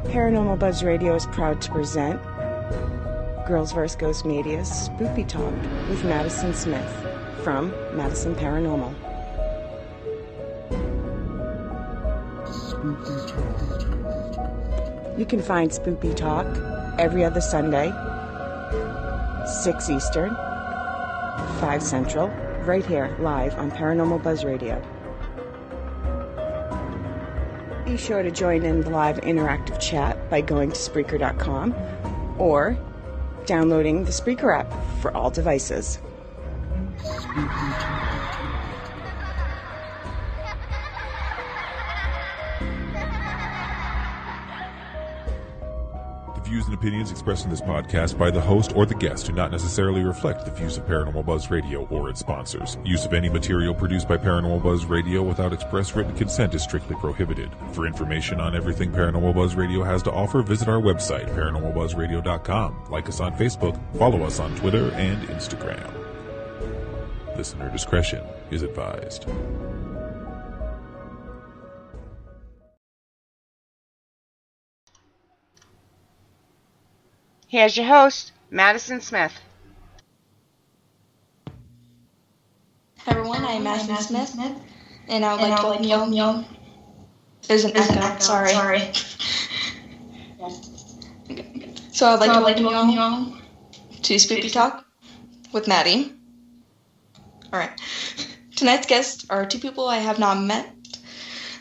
Paranormal Buzz Radio is proud to present Girls vs. Ghost Media's Spooky Talk with Madison Smith from Madison Paranormal. You can find Spooky Talk every other Sunday, 6 Eastern, 5 Central, right here live on Paranormal Buzz Radio. Be sure to join in the live interactive chat by going to Spreaker.com or downloading the Spreaker app for all devices. The views and opinions expressed in this podcast by the host or the guest do not necessarily reflect the views of Paranormal Buzz Radio or its sponsors. Use of any material produced by Paranormal Buzz Radio without express written consent is strictly prohibited. For information on everything Paranormal Buzz Radio has to offer, visit our website, paranormalbuzzradio.com. Like us on Facebook, follow us on Twitter and Instagram. Listener discretion is advised. Here's your host, Madison Smith. Hi everyone, I'm Madison Smith, and I would like to welcome you. There's an echo, sorry. Okay. So I'd like to welcome you to Spooky Talk with Maddie. Alright. Tonight's guests are two people I have not met,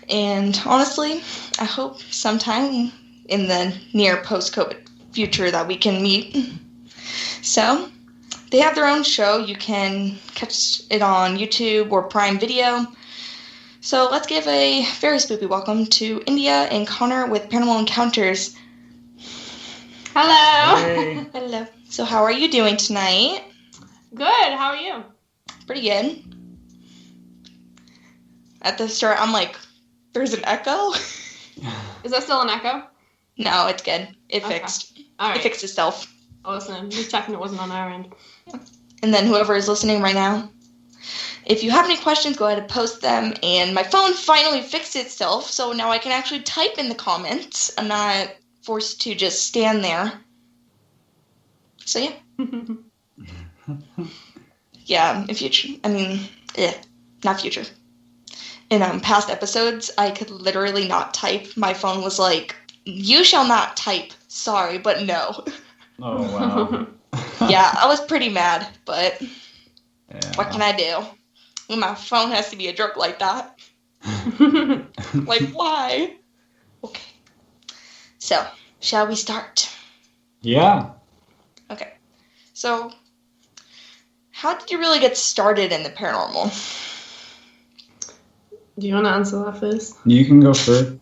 and honestly, I hope sometime in the near post-COVID future that we can meet. So, they have their own show. You can catch it on YouTube or Prime Video. So let's give a very spooky welcome to India and Connor with Paranormal Encounters. Hello. Hey. Hello. So how are you doing tonight? Good. How are you? Pretty good. At the start, I'm like, there's an echo? Is that still an echo? No, it's good. It Okay. fixed. All right. It fixed itself. Awesome. Just checking it wasn't on our end. And then whoever is listening right now, if you have any questions, go ahead and post them. And my phone finally fixed itself, so now I can actually type in the comments. I'm not forced to just stand there. So yeah. Yeah, in future, not future. In past episodes, I could literally not type. My phone was like, you shall not type. Sorry, but no. Oh, wow. Yeah, I was pretty mad, but Yeah. what can I do? When my phone has to be a jerk like that. Like, why? Okay. So, shall we start? Yeah. Okay. So, how did you really get started in the paranormal? Do you want to answer that first? You can go first.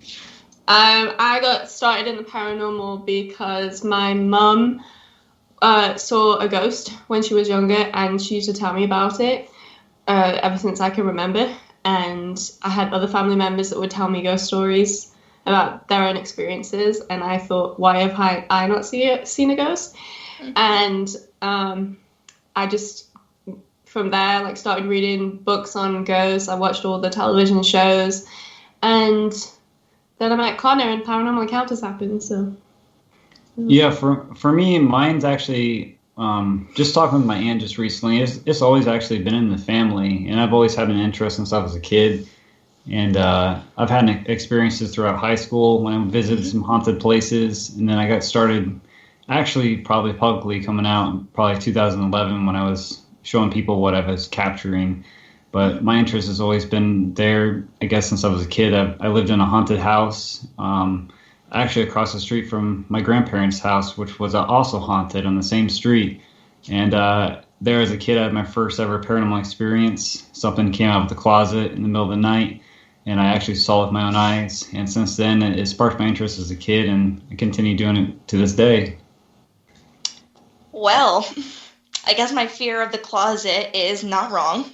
I got started in the paranormal because my mum saw a ghost when she was younger, and she used to tell me about it ever since I can remember. And I had other family members that would tell me ghost stories about their own experiences, and I thought, why have I not seen a ghost? Mm-hmm. And I just, from there, started reading books on ghosts. I watched all the television shows, and then I met Connor and Paranormal Encounters happened, so. Yeah, for me, mine's actually, just talking with my aunt just recently, it's always actually been in the family, and I've always had an interest in stuff as a kid, and I've had experiences throughout high school when I visited some haunted places, and then I got started actually probably publicly coming out in probably 2011 when I was showing people what I was capturing. But my interest has always been there, I guess, since I was a kid. I lived in a haunted house, actually across the street from my grandparents' house, which was also haunted on the same street. And there as a kid, I had my first ever paranormal experience. Something came out of the closet in the middle of the night, and I actually saw it with my own eyes. And since then, it sparked my interest as a kid, and I continue doing it to this day. Well, I guess my fear of the closet is not wrong.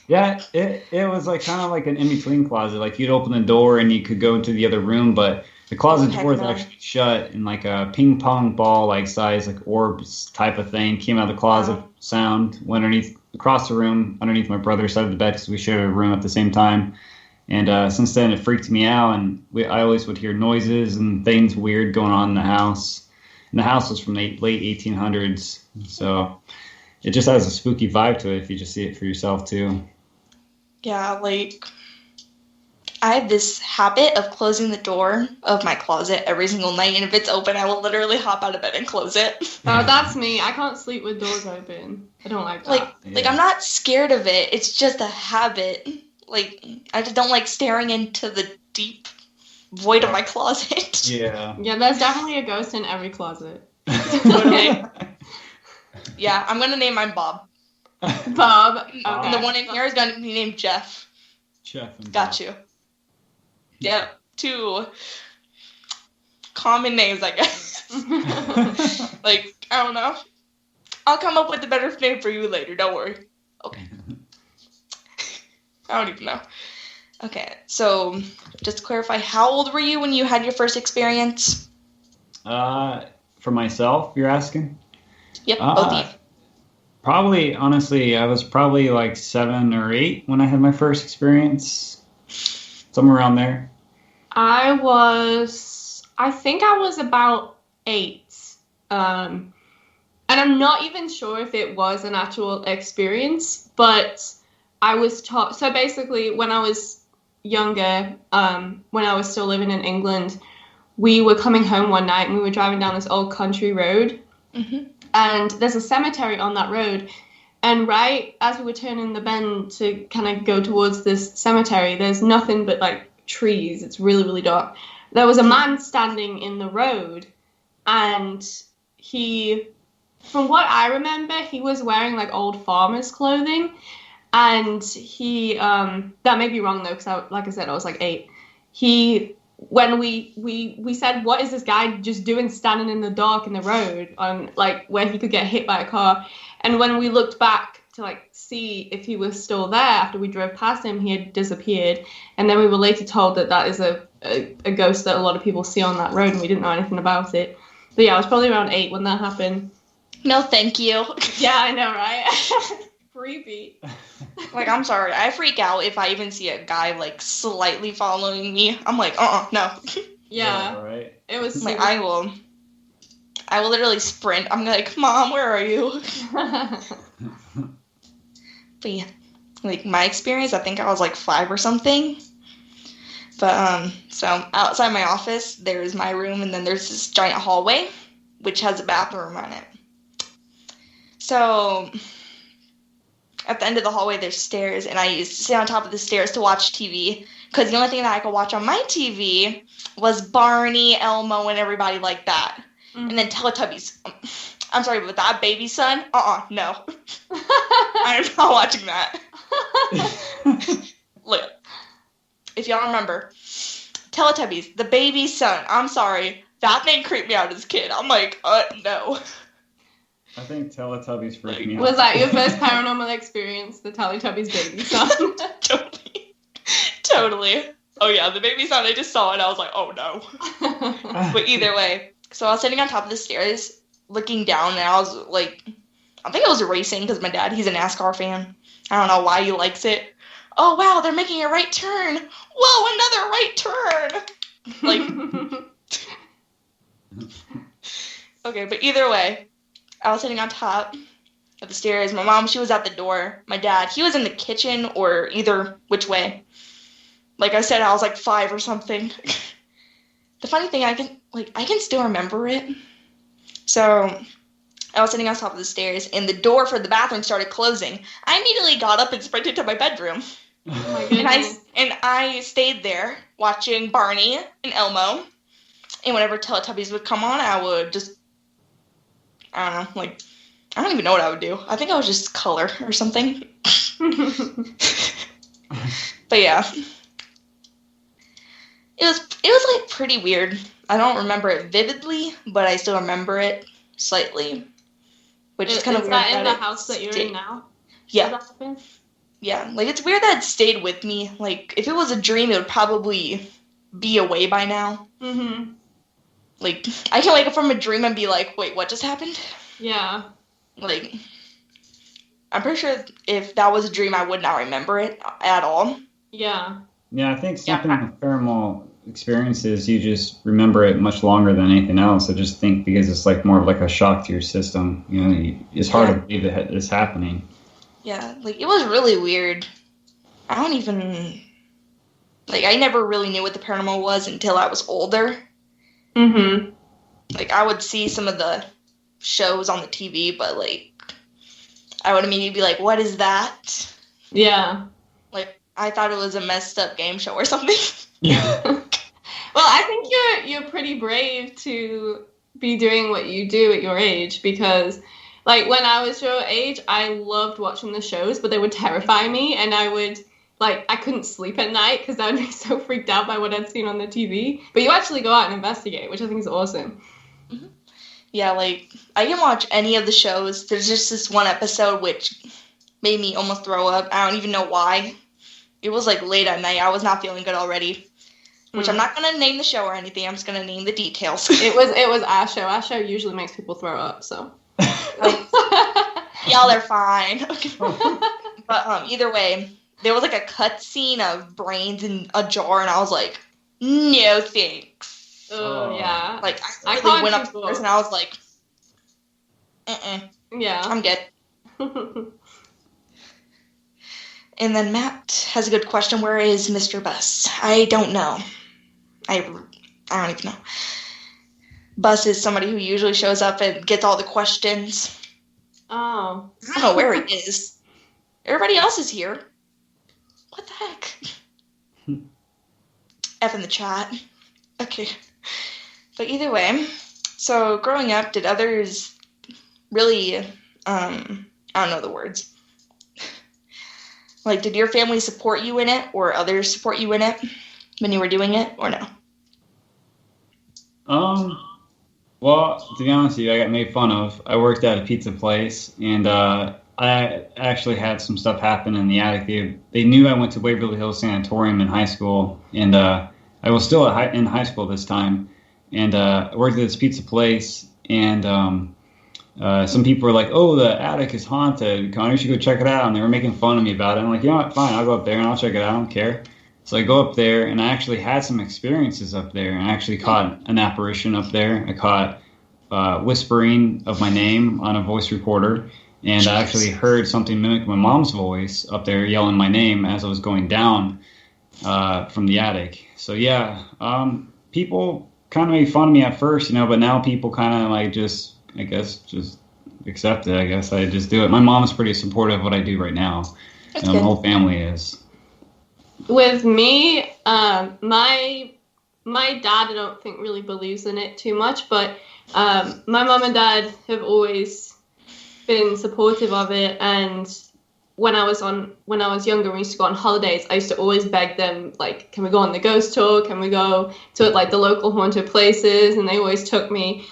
Yeah, it was kind of like an in-between closet. You'd open the door and you could go into the other room, but The closet Heck door is no. actually shut, and like a ping pong ball like size, like orbs type of thing came out of the closet. Wow. Sound went across the room, underneath my brother's side of the bed because we shared a room at the same time. And since then, it freaked me out, and I always would hear noises and things weird going on in the house. And the house was from the late 1800s, so it just has a spooky vibe to it if you just see it for yourself too. Yeah, like I have this habit of closing the door of my closet every single night, and if it's open, I will literally hop out of bed and close it. Oh, that's me. I can't sleep with doors open. I don't like that. Like I'm not scared of it. It's just a habit. Like I just don't like staring into the deep void of my closet. Yeah. Yeah, there's definitely a ghost in every closet. Okay. Yeah, I'm gonna name mine Bob. Bob. Okay. And the one in here is gonna be named Jeff. Chef and Got you. Yeah, 2 common names, I guess. Like, I don't know. I'll come up with a better name for you later. Don't worry. Okay. I don't even know. Okay, so just to clarify, how old were you when you had your first experience? For myself, you're asking? Yep, both of you. Probably, honestly, I was probably like 7 or 8 when I had my first experience. Somewhere around there. I think I was about 8. And I'm not even sure if it was an actual experience, but I was taught. So basically, when I was younger, when I was still living in England, we were coming home one night and we were driving down this old country road. Mm-hmm. And there's a cemetery on that road. And right as we were turning the bend to kind of go towards this cemetery, there's nothing but like trees. It's really, really dark. There was a man standing in the road, and he, from what I remember, he was wearing like old farmer's clothing. And he, that may be wrong though, because like I said, I was like 8. When we said, what is this guy just doing standing in the dark in the road on like where he could get hit by a car? And when we looked back to like see if he was still there after we drove past him, he had disappeared. And then we were later told that is a ghost that a lot of people see on that road, and we didn't know anything about it. But yeah, I was probably around 8 when that happened. No, thank you. Yeah, I know, right? Creepy. Like, I'm sorry. I freak out if I even see a guy, like, slightly following me. I'm like, no. Yeah. Right. It was like, I will literally sprint. I'm like, Mom, where are you? But yeah, like, my experience, I think I was, like, 5 or something. But, so, outside my office, there's my room, and then there's this giant hallway, which has a bathroom on it. So, at the end of the hallway, there's stairs, and I used to sit on top of the stairs to watch TV, because the only thing that I could watch on my TV was Barney, Elmo, and everybody like that. Mm. And then Teletubbies. I'm sorry, but that baby son? No. I am not watching that. Look, if y'all remember, Teletubbies, the baby son, I'm sorry, that thing creeped me out as a kid. I'm like, no. I think Teletubbies freaked me out. Was that your first paranormal experience, the Teletubbies baby son? Totally. Oh yeah, the baby son, I just saw it, I was like, oh no. But either way, so I was sitting on top of the stairs, looking down, and I was like, I think I was racing, because my dad, he's a NASCAR fan. I don't know why he likes it. Oh wow, they're making a right turn. Whoa, another right turn. Like, okay, but either way, I was sitting on top of the stairs. My mom, she was at the door. My dad, he was in the kitchen, or either which way. Like I said, I was like 5 or something. The funny thing, I can still remember it. So I was sitting on top of the stairs, and the door for the bathroom started closing. I immediately got up and sprinted to my bedroom. Oh my goodness. And I stayed there watching Barney and Elmo. And whenever Teletubbies would come on, I would just, I don't know, like, I don't even know what I would do. I think I would just color or something. But yeah. It was like pretty weird. I don't remember it vividly, but I still remember it slightly. Which is kind of weird. Is that in the house that you're in now? Yeah. Does that happen? Yeah. Like, it's weird that it stayed with me. Like, if it was a dream, it would probably be away by now. Mm-hmm. Like, I can wake up from a dream and be like, wait, what just happened? Yeah. Like, I'm pretty sure if that was a dream, I would not remember it at all. Yeah. Yeah, I think something with paranormal experiences, you just remember it much longer than anything else. I just think because it's like more of like a shock to your system. You know, it's hard to believe that it's happening. Yeah, like, it was really weird. I don't even... Like, I never really knew what the paranormal was until I was older. Mm-hmm. Like, I would see some of the shows on the TV, but, like, I would immediately be like, what is that? Yeah. Like, I thought it was a messed up game show or something. Yeah. Well, I think you're pretty brave to be doing what you do at your age, because, like, when I was your age, I loved watching the shows, but they would terrify me, and I couldn't sleep at night because I would be so freaked out by what I'd seen on the TV. But you actually go out and investigate, which I think is awesome. Mm-hmm. Yeah, like, I can watch any of the shows. There's just this one episode which made me almost throw up. I don't even know why. It was, like, late at night. I was not feeling good already. Which I'm not going to name the show or anything. I'm just going to name the details. It was our show. Our show usually makes people throw up, so. Y'all are fine. But either way, there was, like, a cut scene of brains in a jar, and I was like, no thanks. Oh, yeah. Like, I really went upstairs, and I was like, yeah. I'm good. And then Matt has a good question. Where is Mr. Bus? I don't know. I don't even know. Bus is somebody who usually shows up and gets all the questions. Oh. I don't know where he is. Everybody else is here. What the heck? F in the chat. Okay. But either way, so growing up, did others really, I don't know the words. Like, did your family support you in it, or others support you in it when you were doing it, or no? Well, to be honest with you, I got made fun of. I worked at a pizza place, and I actually had some stuff happen in the attic. They knew I went to Waverly Hills Sanatorium in high school, and I was still in high school this time, and I worked at this pizza place, and some people were like, oh, the attic is haunted. Connor, you should go check it out. And they were making fun of me about it. I'm like, you know what? Fine, I'll go up there and I'll check it out. I don't care. So I go up there, and I actually had some experiences up there. And I actually caught an apparition up there. I caught whispering of my name on a voice recorder. And I actually heard something mimic my mom's voice up there yelling my name as I was going down from the attic. So, yeah, people kind of made fun of me at first, but now people kind of like just accept it. I guess I just do it. My mom's pretty supportive of what I do right now. That's and good. My whole family is. With me, my dad, I don't think really believes in it too much, but my mom and dad have always been supportive of it. And when I was younger, we used to go on holidays, I used to always beg them, like, can we go on the ghost tour? Can we go to like the local haunted places? And they always took me.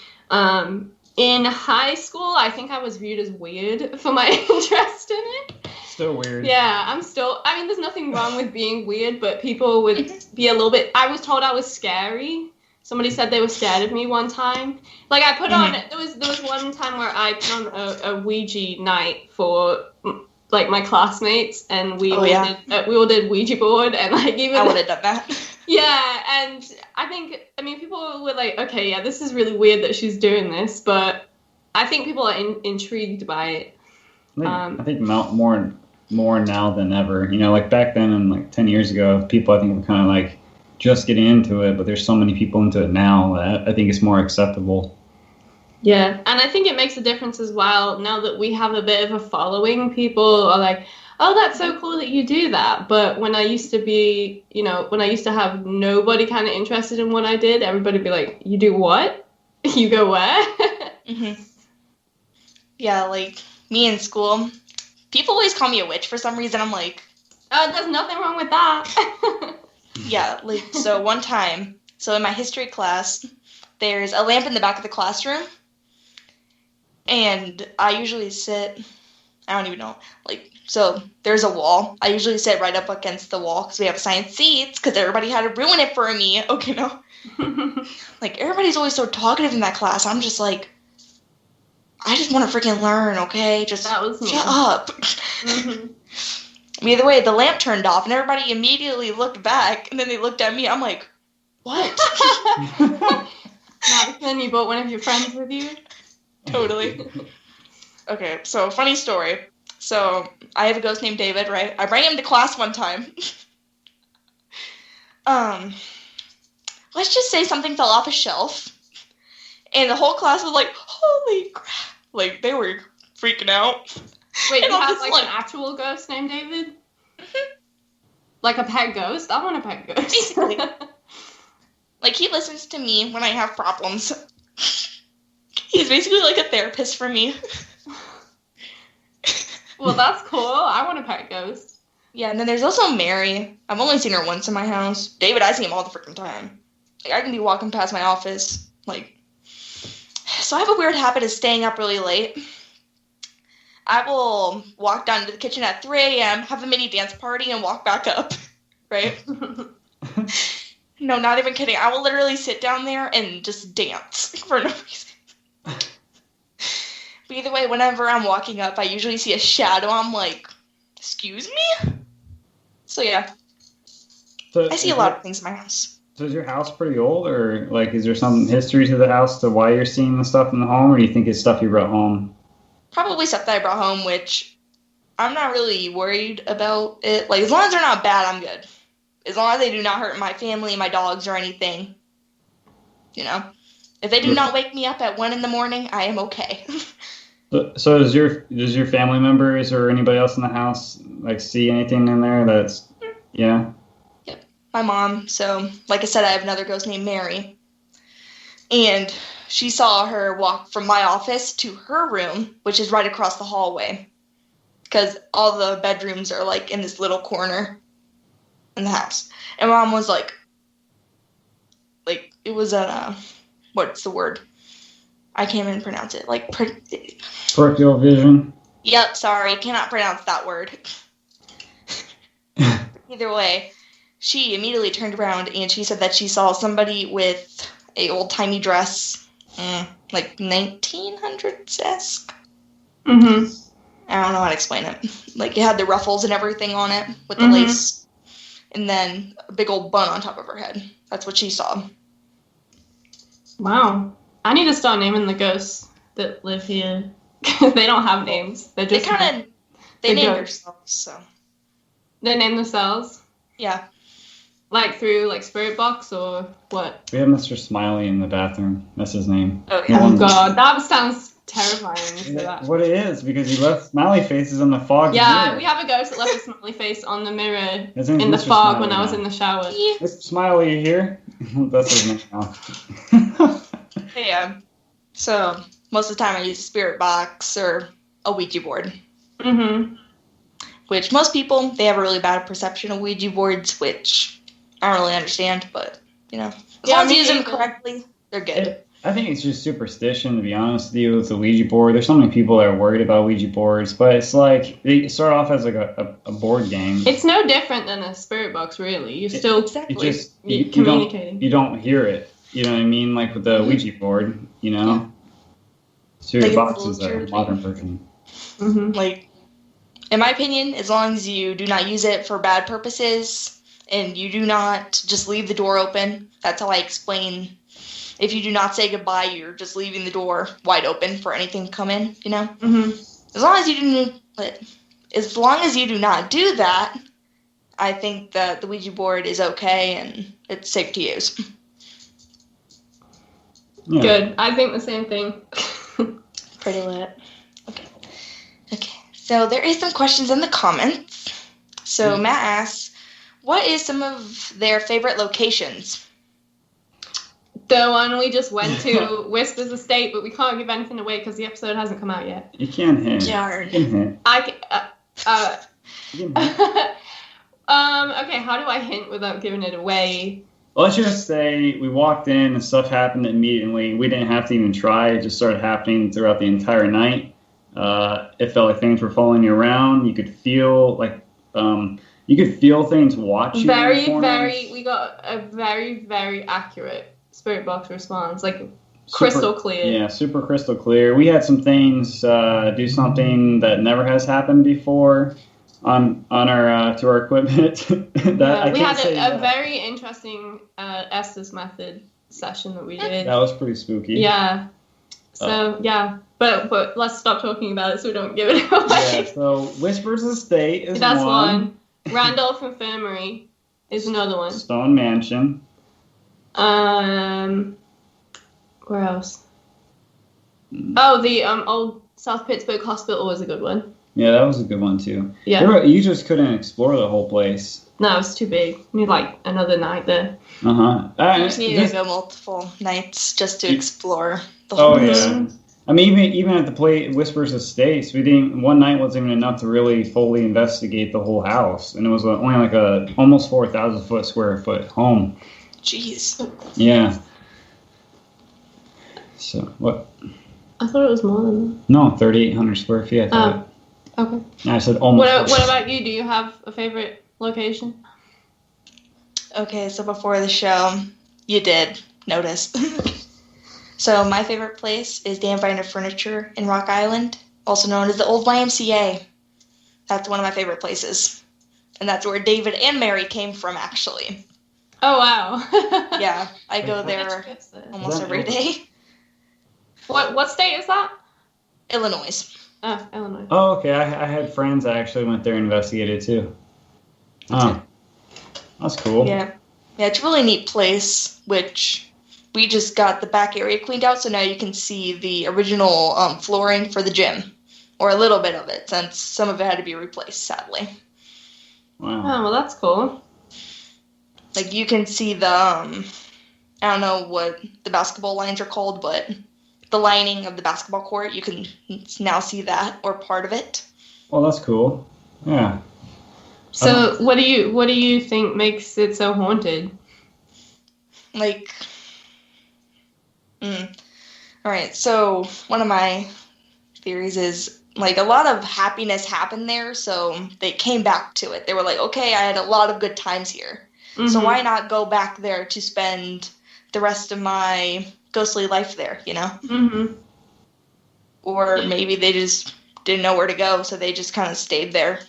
In high school, I think I was viewed as weird for my interest in it. Still weird. Yeah, there's nothing wrong with being weird, but people would be a little bit... I was told I was scary. Somebody said they were scared of me one time. Like, I put on... There was one time where I put on a Ouija night for, like, my classmates, and we all did Ouija board, and, like, even... I would have done that. Yeah, and people were like, okay, yeah, this is really weird that she's doing this, but I think people are intrigued by it. I think more now than ever. Like back then and like 10 years ago, people I think were kind of like just getting into it, but there's so many people into it now that I think it's more acceptable. Yeah, and I think it makes a difference as well now that we have a bit of a following. People are like, oh, that's so cool that you do that. But when I used to be, when I used to have nobody kind of interested in what I did, everybody would be like, you do what? You go where? Mm-hmm. Yeah, like, me in school, people always call me a witch for some reason. I'm like... Oh, there's nothing wrong with that. Yeah, like, so one time, in my history class, there's a lamp in the back of the classroom, and I usually sit I don't even know. Like, so there's a wall. I usually sit right up against the wall because we have assigned seats because everybody had to ruin it for me. Okay, no. Like, everybody's always so talkative in that class. I'm just like, I just want to freaking learn, okay? Just that was me. Shut up. Either way, the lamp turned off, and everybody immediately looked back, and then they looked at me. I'm like, what? Not then you brought one of your friends with you? Totally. Okay, so funny story. So I have a ghost named David, right? I bring him to class one time. Let's just say something fell off a shelf, and the whole class was like, "Holy crap!" Like, they were freaking out. Wait, you have like an actual ghost named David? Like a pet ghost? I want a pet ghost. Basically. Like, he listens to me when I have problems. He's basically like a therapist for me. Well, that's cool. I want a pet ghost. Yeah, and then there's also Mary. I've only seen her once in my house. David, I see him all the freaking time. Like, I can be walking past my office. Like, so I have a weird habit of staying up really late. I will walk down to the kitchen at 3 a.m., have a mini dance party, and walk back up. Right? No, not even kidding. I will literally sit down there and just dance for no reason. But either way, whenever I'm walking up, I usually see a shadow. I'm like, excuse me? So, yeah. So I see a lot of things in my house. So is your house pretty old, or like is there some history to the house to why you're seeing the stuff in the home, or do you think it's stuff you brought home? Probably stuff that I brought home, which I'm not really worried about it. Like, as long as they're not bad, I'm good. As long as they do not hurt my family, my dogs, or anything. You know? If they do not wake me up at 1 a.m, I am okay. So does your family members or anybody else in the house like see anything in there that's yeah? Yep. My mom. So, like I said, I have another ghost named Mary. And she saw her walk from my office to her room, which is right across the hallway. Because all the bedrooms are like in this little corner in the house. And Mom was like, it was a, what's the word? I can't even pronounce it. Like, peripheral vision. Yep, sorry, cannot pronounce that word. Either way, she immediately turned around and she said that she saw somebody with a old-timey dress, like 1900s-esque. Mm-hmm. I don't know how to explain it. Like, it had the ruffles and everything on it with the lace. And then a big old bun on top of her head. That's what she saw. Wow. I need to start naming the ghosts that live here. They don't have names. They're just they name themselves, so. They name themselves? Yeah. Like through like Spirit Box or what? We have Mr. Smiley in the bathroom. That's his name. Oh, yeah. Oh, God. That sounds terrifying. That's what it is, because he left smiley faces on the fog. Yeah, mirror. we have a ghost that left a smiley face on the mirror in the Mr. fog Smiley when I was now. in the shower. Mr. Smiley, you here? That's his name now. Yeah. So, most of the time I use a spirit box or a Ouija board. Mm-hmm. Which most people, they have a really bad perception of Ouija boards, which I don't really understand, but, you know. As long as you use them correctly, they're good. I think it's just superstition, to be honest with you, with the Ouija board. There's so many people that are worried about Ouija boards, but it's like, they start off as like a board game. It's no different than a spirit box, really. You're still communicating. You don't hear it. You know what I mean? Like with the Ouija board, you know? Yeah. Spirit box is a modern version. Mm-hmm. Like, in my opinion, as long as you do not use it for bad purposes, and you do not just leave the door open, that's how I explain. If you do not say goodbye, you're just leaving the door wide open for anything to come in, you know? Mm-hmm. As long as you do not do that, I think that the Ouija board is okay and it's safe to use. Yeah. Good. I think the same thing. Pretty lit. Okay. So there is some questions in the comments. So Matt asks, what is some of their favorite locations? The one we just went to, Whispers Estate, but we can't give anything away because the episode hasn't come out yet. You can't hint. Darn. You can hint. You can hint. Okay, how do I hint without giving it away? Well, let's just say we walked in and stuff happened immediately. We didn't have to even try. It just started happening throughout the entire night. It felt like things were following you around. You could feel things watch you. We got a very, very accurate spirit box response, like crystal clear. Yeah, super crystal clear. We had some things do something that never has happened before on our to our equipment. We had a very interesting Estes method session that we did. That was pretty spooky. Yeah. So but let's stop talking about it so we don't give it away. Yeah. So Whispers Estate is That's one. Randolph Infirmary is another one. Stone Mansion. Where else? Oh, the old South Pittsburgh Hospital was a good one. Yeah, that was a good one too. Yeah. You just couldn't explore the whole place. No, it's too big. You need like another night there. You just need to go multiple nights just to explore the whole place. Yeah. I mean, even at the Whispers Estates, one night wasn't even enough to really fully investigate the whole house, and it was only like a almost 4,000 square foot home. Jeez. Yeah. So what? I thought it was more than that. No, 3,800 square feet. I thought. Okay. I said almost. What about you? Do you have a favorite location? Okay, so before the show, you did notice. So my favorite place is Dan Viner Furniture in Rock Island, also known as the Old YMCA. That's one of my favorite places. And that's where David and Mary came from, actually. Oh, wow. Yeah, I go there almost every day. What state is that? Illinois. Oh, Illinois. Oh, okay. I had friends that actually went there and investigated, too. Oh, that's cool. Yeah, it's a really neat place, which... We just got the back area cleaned out, so now you can see the original flooring for the gym. Or a little bit of it, since some of it had to be replaced, sadly. Wow. Oh, well, that's cool. Like, you can see the, I don't know what the basketball lines are called, but the lining of the basketball court, you can now see that, or part of it. Well, that's cool. Yeah. So, what do you think makes it so haunted? Like... Alright, so one of my theories is, like, a lot of happiness happened there, so they came back to it. They were like, okay, I had a lot of good times here, so why not go back there to spend the rest of my ghostly life there, you know? Mm-hmm. Or maybe they just didn't know where to go, so they just kind of stayed there.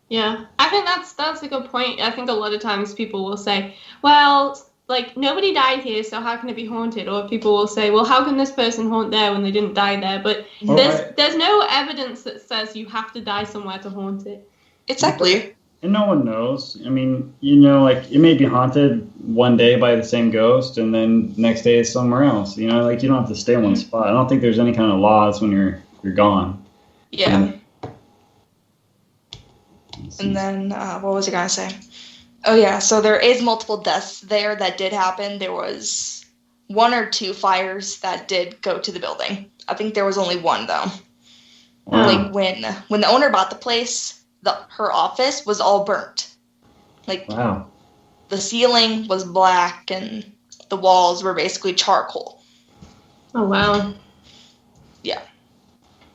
Yeah, I think that's a good point. I think a lot of times people will say, well... Like, nobody died here, so how can it be haunted? Or people will say, well, how can this person haunt there when they didn't die there? But there's no evidence that says you have to die somewhere to haunt it. Exactly. And no one knows. I mean, you know, like, it may be haunted one day by the same ghost, and then next day it's somewhere else. You know, like, you don't have to stay in one spot. I don't think there's any kind of laws when you're gone. Yeah. And then, what was I going to say? Oh, yeah, so there is multiple deaths there that did happen. There was 1 or 2 fires that did go to the building. I think there was only 1, though. Wow. Like, when the owner bought the place, her office was all burnt. Like, wow. The ceiling was black, and the walls were basically charcoal. Oh, wow. Yeah.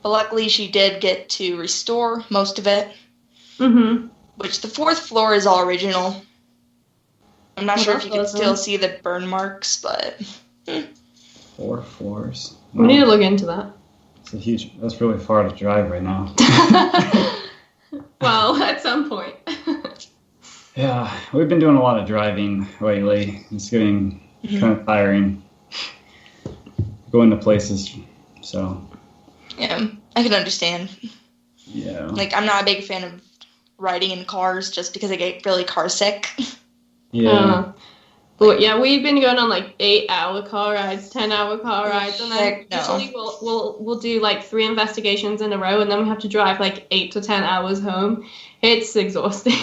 But luckily, she did get to restore most of it. Mm-hmm. Which the 4th floor is all original. I'm not sure if you can still see the burn marks, but... 4 floors. We need to look into that. That's really far to drive right now. Well, at some point. Yeah, we've been doing a lot of driving lately. It's getting kind of tiring. Going to places, so... Yeah, I can understand. Yeah. Like, I'm not a big fan of riding in cars just because I get really car sick. Yeah. But yeah, we've been going on like 8-hour car rides, 10-hour car rides, and then usually we'll do like 3 investigations in a row, and then we have to drive like 8 to 10 hours home. It's exhausting.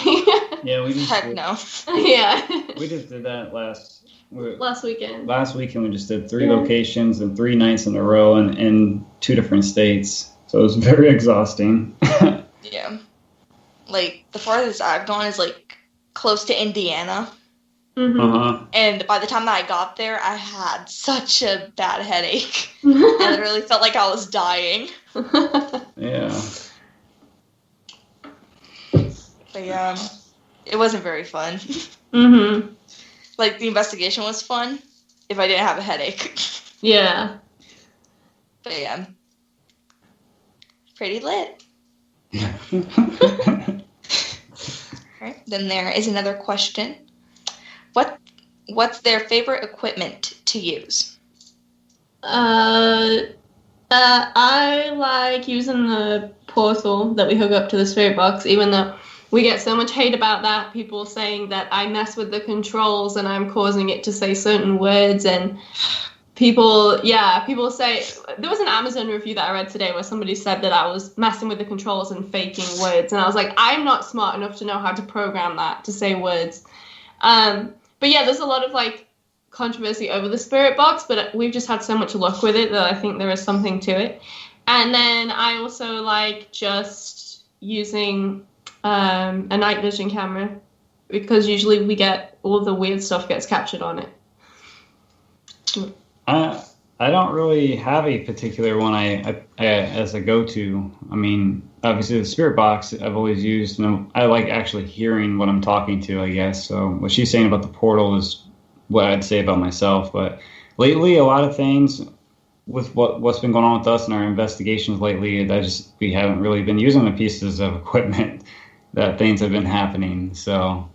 Yeah, we just no. Yeah. We just did that last weekend. Last weekend we just did 3 locations and 3 nights in a row in 2 different states. So it was very exhausting. Yeah. Like, the farthest I've gone is, like, close to Indiana. Mm-hmm. Uh-huh. And by the time that I got there, I had such a bad headache. I literally felt like I was dying. Yeah. But yeah, it wasn't very fun. Mm-hmm. Like, the investigation was fun if I didn't have a headache. Yeah. But yeah, pretty lit. Right. Then there is another question. What's their favorite equipment to use? I like using the portal that we hook up to the spirit box, even though we get so much hate about that. People saying that I mess with the controls and I'm causing it to say certain words, and people say, there was an Amazon review that I read today where somebody said that I was messing with the controls and faking words, and I was like, I'm not smart enough to know how to program that to say words. But yeah, there's a lot of like controversy over the spirit box, but we've just had so much luck with it that I think there is something to it. And then I also like just using a night vision camera, because usually we get all the weird stuff gets captured on it. I don't really have a particular one I as a go-to. I mean, obviously the spirit box I've always used, and I like actually hearing what I'm talking to, I guess. So what she's saying about the portal is what I'd say about myself. But lately, a lot of things with what's been going on with us and our investigations lately, we haven't really been using the pieces of equipment that things have been happening. So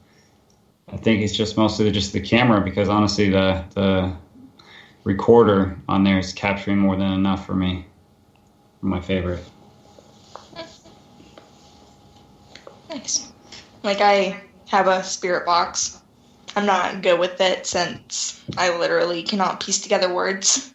I think it's just mostly just the camera, because honestly, the recorder on there is capturing more than enough for me. My favorite. Nice. Like, I have a spirit box. I'm not good with it since I literally cannot piece together words.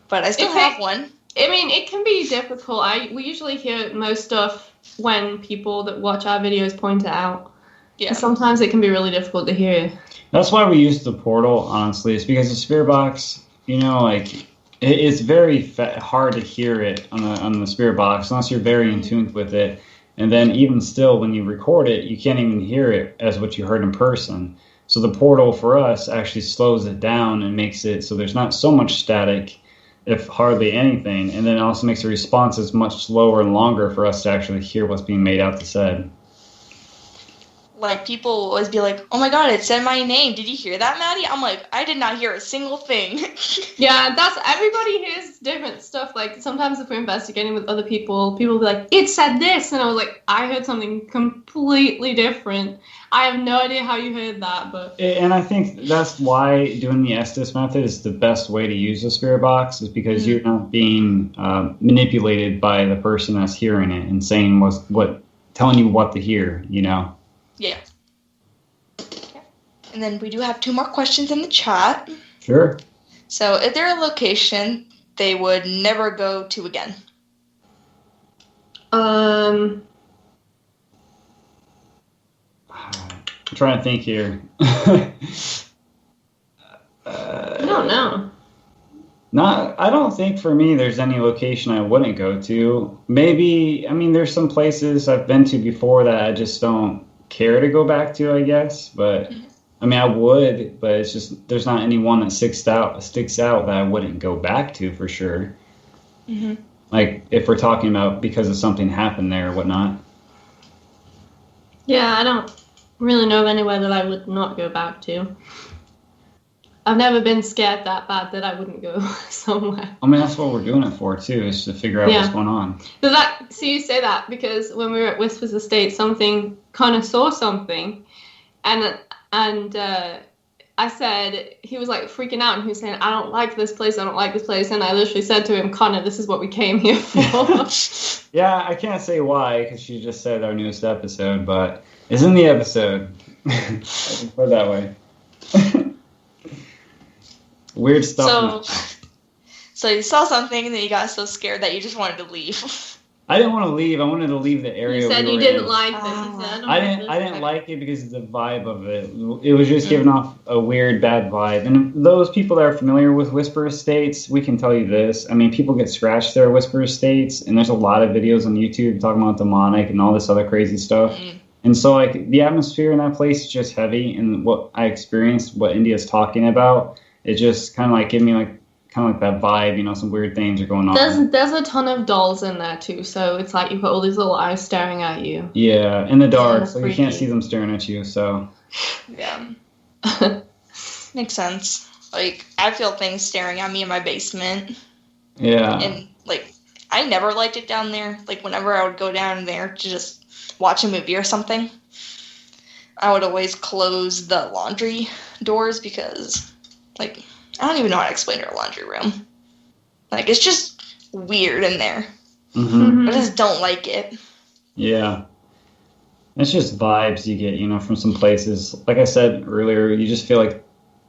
But I still have one. I mean, it can be difficult. We usually hear most stuff when people that watch our videos point it out. Yeah. And sometimes it can be really difficult to hear. That's why we use the portal, honestly. It's because the spirit box, like, it's very hard to hear it on the spirit box unless you're very in tune with it. And then even still, when you record it, you can't even hear it as what you heard in person. So the portal for us actually slows it down and makes it so there's not so much static, if hardly anything. And then it also makes the responses much slower and longer for us to actually hear what's being made out to said. Like, people always be like, oh my god, it said my name. Did you hear that, Maddie? I'm like, I did not hear a single thing. Yeah, everybody hears different stuff. Like, sometimes if we're investigating with other people will be like, it said this. And I was like, I heard something completely different. I have no idea how you heard that, but... And I think that's why doing the Estes method is the best way to use the spirit box, is because you're not being manipulated by the person that's hearing it and saying telling you what to hear, Yeah. And then we do have 2 more questions in the chat. Sure. So, is there a location they would never go to again? I'm trying to think here. I don't know. I don't think for me there's any location I wouldn't go to. Maybe, there's some places I've been to before that I just don't care to go back to, I guess. But I would, but it's just there's not any one that sticks out that I wouldn't go back to for sure. Mm-hmm. Like, if we're talking about because of something happened there or whatnot. Yeah, I don't really know of anywhere that I would not go back to. I've never been scared that bad that I wouldn't go somewhere. That's what we're doing it for too, is to figure out what's going on. So you say that because when we were at Whispers Estate, something kind of saw something, and I said, he was like freaking out, and he was saying, I don't like this place, and I literally said to him, Connor, this is what we came here for. Yeah, I can't say why, because she just said our newest episode, but it's in the episode. I can put it that way. Weird stuff. So you saw something, and then you got so scared that you just wanted to leave. I didn't want to leave. I wanted to leave the area. You said you didn't like it. I didn't like it because of the vibe of it. It was just giving off a weird, bad vibe. And those people that are familiar with Whisper Estates, we can tell you this. People get scratched there at Whisper Estates, and there's a lot of videos on YouTube talking about demonic and all this other crazy stuff. And so, like, the atmosphere in that place is just heavy. And what I experienced, what India's talking about, it just kind of like gave me like kind of like that vibe, you know, some weird things are going on. There's a ton of dolls in there too, so it's like you've got all these little eyes staring at you. Yeah, in the dark, so you freaky. can't see them staring at you, so. Yeah. Makes sense. Like, I feel things staring at me in my basement. Yeah. And, like, I never liked it down there. Like, whenever I would go down there to just watch a movie or something, I would always close the laundry doors because, like, I don't even know how to explain our laundry room. Like, it's just weird in there. Mm-hmm. I just don't like it. Yeah. It's just vibes you get, you know, from some places. Like I said earlier, you just feel like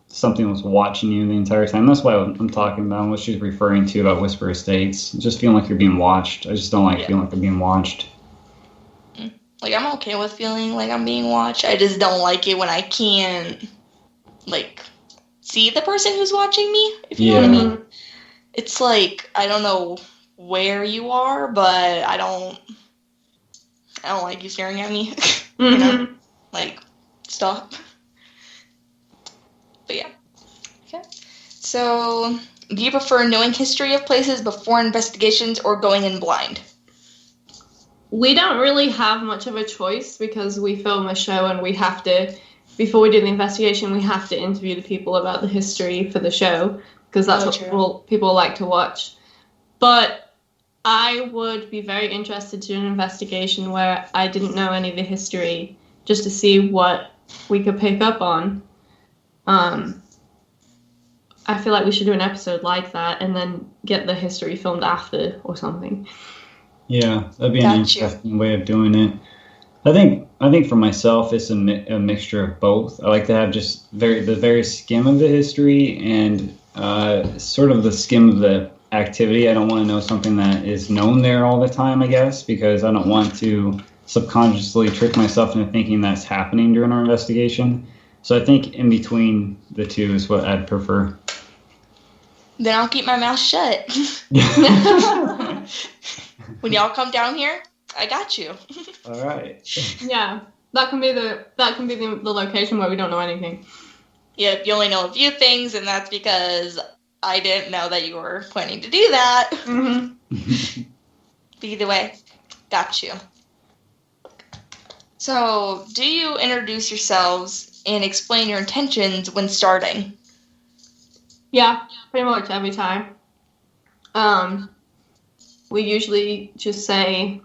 something was watching you the entire time. That's why I'm talking about what she's referring to about Whisper Estates. Just feeling like you're being watched. I just don't like feeling like I'm being watched. Like, I'm okay with feeling like I'm being watched. I just don't like it when I can't, like, see the person who's watching me, if you know what I mean. It's like, I don't know where you are, but I don't like you staring at me. You know? Like, stop. But yeah. Okay. So, do you prefer knowing history of places before investigations or going in blind? We don't really have much of a choice because we film a show and we have to, before we do the investigation, we have to interview the people about the history for the show because that's what people like to watch. But I would be very interested to do an investigation where I didn't know any of the history just to see what we could pick up on. I feel like we should do an episode like that and then get the history filmed after or something. Yeah, that'd be an interesting way of doing it. I think for myself, it's a mixture of both. I like to have just the very skim of the history and sort of the skim of the activity. I don't want to know something that is known there all the time, I guess, because I don't want to subconsciously trick myself into thinking that's happening during our investigation. So I think in between the two is what I'd prefer. Then I'll keep my mouth shut. When y'all come down here, I got you. All right. Yeah, that can be the location where we don't know anything. Yeah, if you only know a few things, and that's because I didn't know that you were planning to do that. But either way, got you. So, do you introduce yourselves and explain your intentions when starting? Yeah, pretty much every time. We usually just say,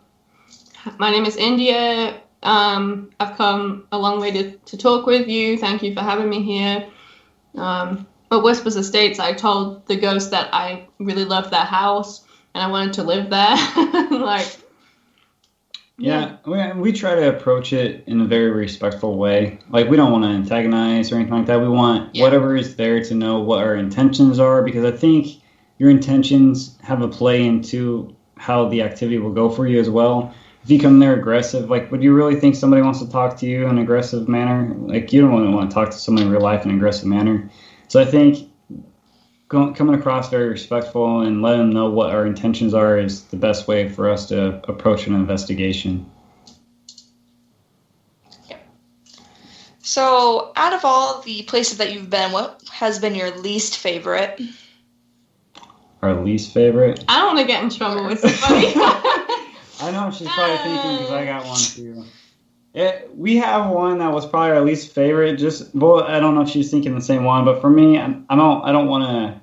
my name is India. I've come a long way to talk with you. Thank you for having me here. At Whispers Estates, I told the ghost that I really loved that house and I wanted to live there. Yeah, we try to approach it in a very respectful way. Like, we don't want to antagonize or anything like that. We want whatever is there to know what our intentions are, because I think your intentions have a play into how the activity will go for you as well. If you come there aggressive, like, would you really think somebody wants to talk to you in an aggressive manner? Like, you don't really want to talk to someone in real life in an aggressive manner. So I think coming across very respectful and letting them know what our intentions are is the best way for us to approach an investigation. Yeah. So, out of all the places that you've been, what has been your least favorite? Our least favorite? I don't want to get in trouble with somebody. I know she's probably thinking, because I got one too. We have one that was probably our least favorite. I don't know if she's thinking the same one, but for me, I don't want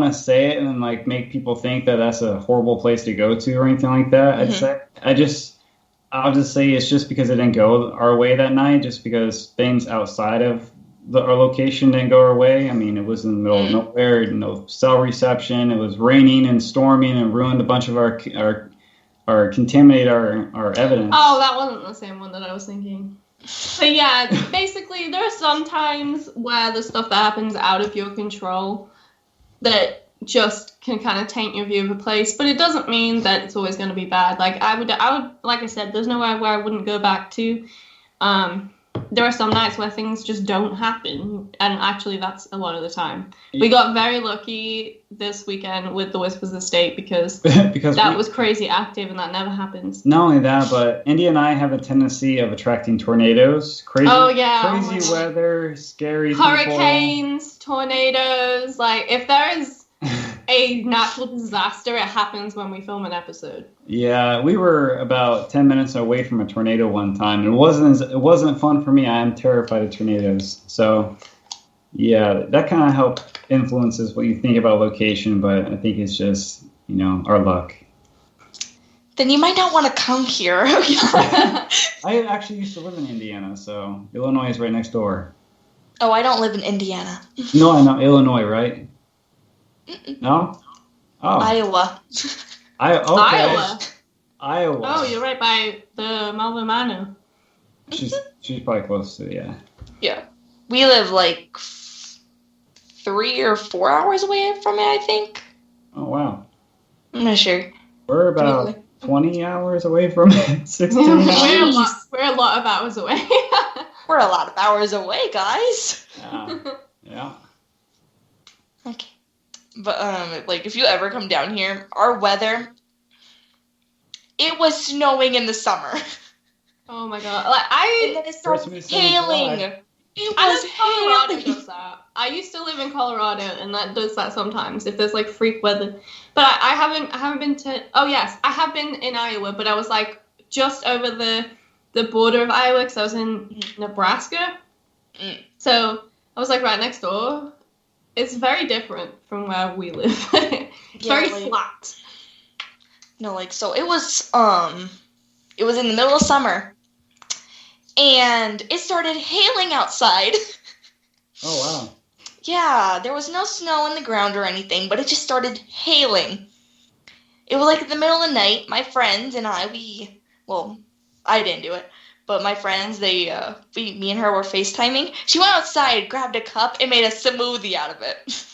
to say it and then, like, make people think that that's a horrible place to go to or anything like that. I'll just say it's just because it didn't go our way that night, just because things outside of our location didn't go our way. I mean, it was in the middle of nowhere, no cell reception. It was raining and storming and ruined a bunch of our contaminated our evidence. Oh, that wasn't the same one that I was thinking. But yeah, basically, there are some times where the stuff that happens out of your control that just can kind of taint your view of a place, but it doesn't mean that it's always going to be bad. Like, I would, like I said, there's nowhere where I wouldn't go back to. there are some nights where things just don't happen, and actually that's a lot of the time. We got very lucky this weekend with the Whispers Estate because that was crazy active, and that never happens. Not only that, but India and I have a tendency of attracting tornadoes. Crazy weather, scary hurricanes, tornadoes. Like, if there is a natural disaster, it happens when we film an episode. Yeah, we were about 10 minutes away from a tornado one time. It wasn't fun for me. I am terrified of tornadoes. So, yeah, that kind of influences what you think about location, but I think it's just, our luck. Then you might not want to come here. I actually used to live in Indiana, so Illinois is right next door. Oh, I don't live in Indiana. No, I know. Illinois, right? No? Oh. Iowa. Iowa. Iowa. Oh, you're right by the Malvern Manor. She's probably close to, yeah. Yeah. We live like 3 or 4 hours away from it, I think. Oh, wow. I'm not sure. We're about 20 hours away from it. 16 hours. We're a lot of hours away. We're a lot of hours away, guys. Yeah. Okay. But, like, if you ever come down here, our weather, it was snowing in the summer. Oh, my God. Like, and then it started hailing. It was Colorado hailing. does that. I used to live in Colorado, and that does that sometimes, if there's, like, freak weather. But I haven't been to... Oh, yes, I have been in Iowa, but I was, like, just over the border of Iowa, because I was in Nebraska. So I was, like, right next door. It's very different from where we live. It's very flat. No, like, so it was in the middle of summer, and it started hailing outside. Oh, wow. Yeah, there was no snow on the ground or anything, but it just started hailing. It was like in the middle of the night. My friends and I, I didn't do it, but my friends, me and her were FaceTiming. She went outside, grabbed a cup, and made a smoothie out of it.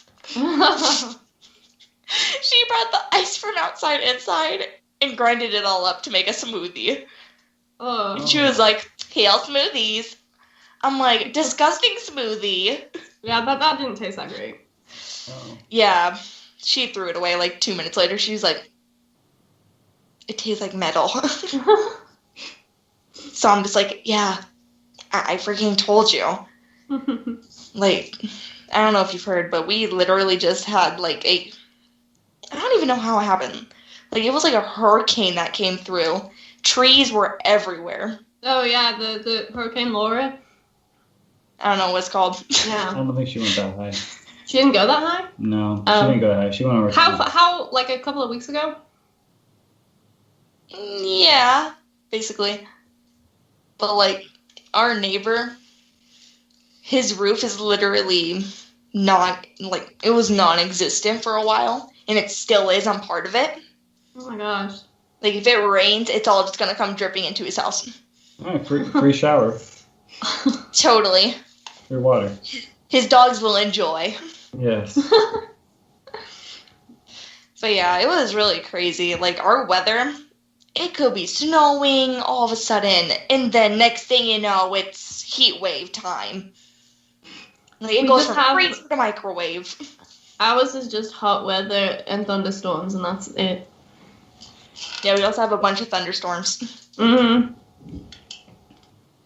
She brought the ice from outside inside and grinded it all up to make a smoothie. Oh. And she was like, hail smoothies. I'm like, disgusting smoothie. Yeah, that didn't taste that great. Oh. Yeah, she threw it away like 2 minutes later. She was like, it tastes like metal. So I'm just like, yeah, I freaking told you. Like, I don't know if you've heard, but we literally just had like I don't even know how it happened. Like, it was like a hurricane that came through. Trees were everywhere. Oh, yeah, the Hurricane Laura. I don't know what it's called. I Yeah. don't think she went that high. She didn't go that high? No, she didn't go that high. She went over. How, like a couple of weeks ago? Yeah, basically. But, like, our neighbor, his roof is literally it was non-existent for a while, and it still is on part of it. Oh, my gosh. Like, if it rains, it's all just gonna come dripping into his house. All right, free shower. Totally. Free water. His dogs will enjoy. Yes. But yeah, it was really crazy. Like, our weather, it could be snowing all of a sudden, and then next thing you know, it's heat wave time. Like, it goes from freezer to microwave. Ours is just hot weather and thunderstorms, and that's it. Yeah, we also have a bunch of thunderstorms. Mm-hmm.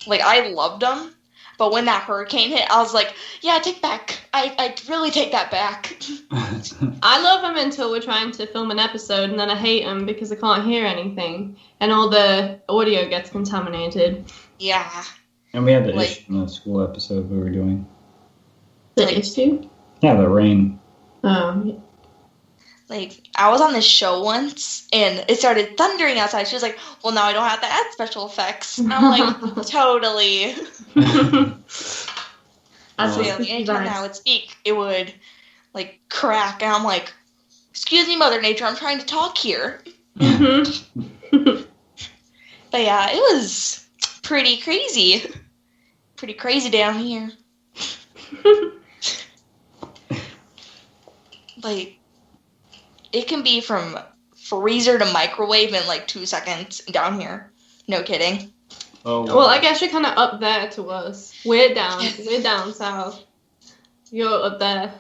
Like, I loved them, but when that hurricane hit, I was like, yeah, take back. I really take that back. I love them until we're trying to film an episode, and then I hate them because I can't hear anything, and all the audio gets contaminated. Yeah. And we had the issue in the school episode we were doing. The issue? Yeah, the rain. Like, I was on this show once, and it started thundering outside. She was like, well, now I don't have to add special effects. And I'm like, totally. That's So, anytime I would speak, it would, like, crack. And I'm like, excuse me, Mother Nature, I'm trying to talk here. Mm-hmm. But yeah, it was pretty crazy. Pretty crazy down here. Like, it can be from freezer to microwave in like 2 seconds down here. No kidding. Oh. Well, I guess you're kind of up there to us. We're down south. You're up there.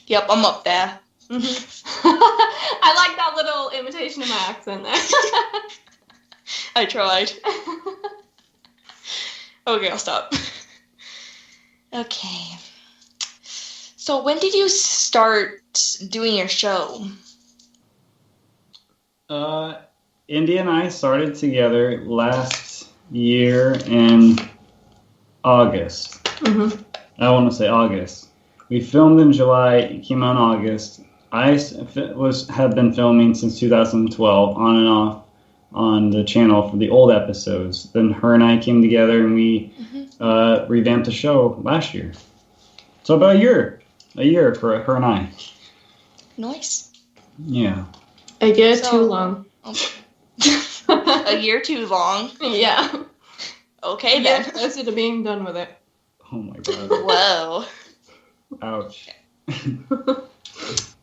Yep, I'm up there. Mm-hmm. I like that little imitation of my accent there. I tried. Okay, I'll stop. Okay. So when did you start doing your show? India and I started together last year in August. Mm-hmm. I want to say August. We filmed in July. It came out in August. I have been filming since 2012, on and off, on the channel for the old episodes. Then her and I came together and we revamped the show last year. So about a year for her and I. Nice. Yeah. A year too long. A year too long? Yeah. Okay then. Closer to being done with it. Oh my god. Whoa. Ouch.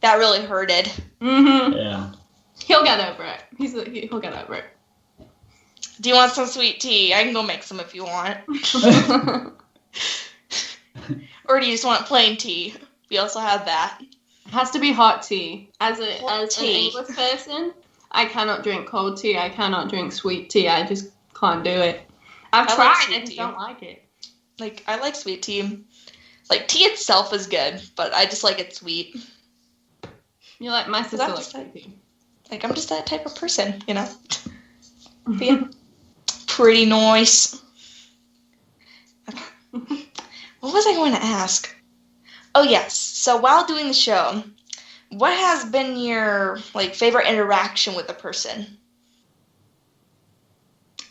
That really hurted. Mm-hmm. Yeah. He'll get over it. He'll get over it. Do you want some sweet tea? I can go make some if you want. Or do you just want plain tea? We also have that. It has to be hot tea. As an tea. English person, I cannot drink cold tea. I cannot drink sweet tea. I just can't do it. I've I like tried sweet and tea. don't like it. Like, I like sweet tea. Like, tea itself is good, but I just like it sweet. You're like my sister I'm likes just sweet tea. Like, I'm just that type of person, you know? But yeah. Pretty nice. Okay. What was I going to ask? Oh, yes. So while doing the show, what has been your, like, favorite interaction with a person?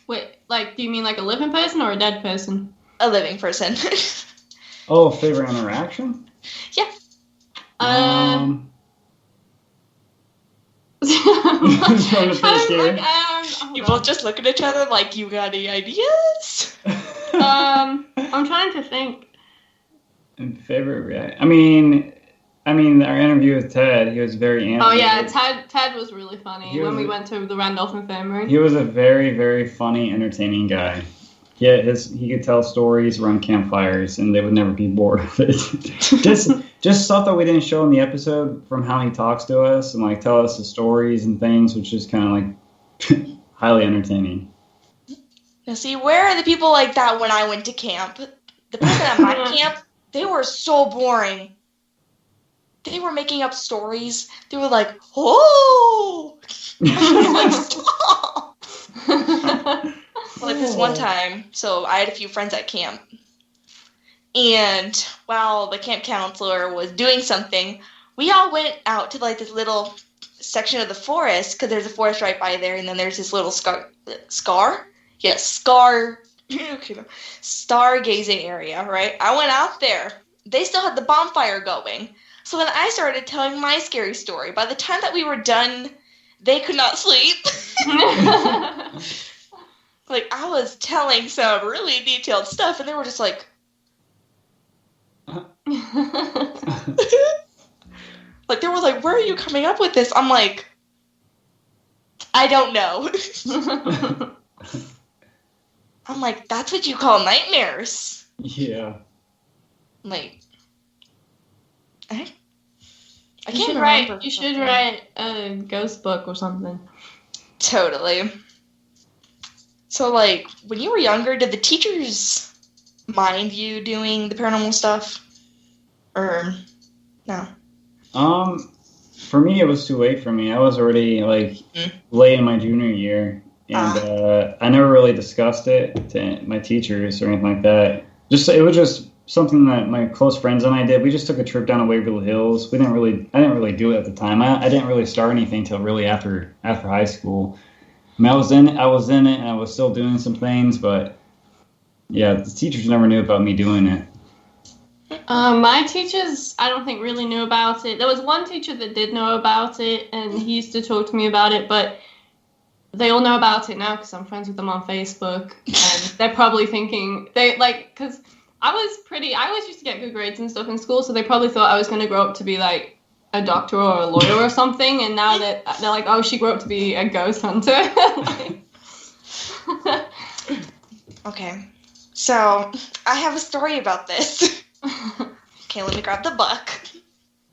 Wait, like, do you mean like a living person or a dead person? A living person. Oh, favorite interaction? Yeah. Trying to think here. You both just look at each other like, you got any ideas? I'm trying to think. Favorite reaction? I mean, our interview with Ted, he was very animated. Oh yeah, Ted was really funny when we went to the Randolph Infirmary. He was a very, very funny, entertaining guy. Yeah, he could tell stories, run campfires, and they would never be bored of it. just stuff that we didn't show in the episode from how he talks to us and like tell us the stories and things, which is kind of like highly entertaining. Now see, where are the people like that when I went to camp? The people at my camp, they were so boring. They were making up stories. They were like, oh! I was like, stop! Like this one time, so I had a few friends at camp. And while the camp counselor was doing something, we all went out to like this little section of the forest, because there's a forest right by there, and then there's this little stargazing area, right? I went out there. They still had the bonfire going. So then I started telling my scary story. By the time that we were done, they could not sleep. Like, I was telling some really detailed stuff, and they were just like... Like, they were like, where are you coming up with this? I'm like, I don't know. I'm like, that's what you call nightmares. Yeah. Like, I can't remember. You should write a ghost book or something. Totally. So, like, when you were younger, did the teachers mind you doing the paranormal stuff? Or no? For me, it was too late for me. I was already, like, late in my junior year. And I never really discussed it to my teachers or anything like that. It was just something that my close friends and I did. We just took a trip down to Waverly Hills. I didn't really do it at the time. I didn't really start anything till really after high school. I mean, I was in it, and I was still doing some things, but yeah, the teachers never knew about me doing it. My teachers, I don't think really knew about it. There was one teacher that did know about it, and he used to talk to me about it, but they all know about it now because I'm friends with them on Facebook, and they're probably thinking, because I always used to get good grades and stuff in school, so they probably thought I was going to grow up to be, like, a doctor or a lawyer or something, and now that they're like, oh, she grew up to be a ghost hunter. Okay. So, I have a story about this. Okay, let me grab the book.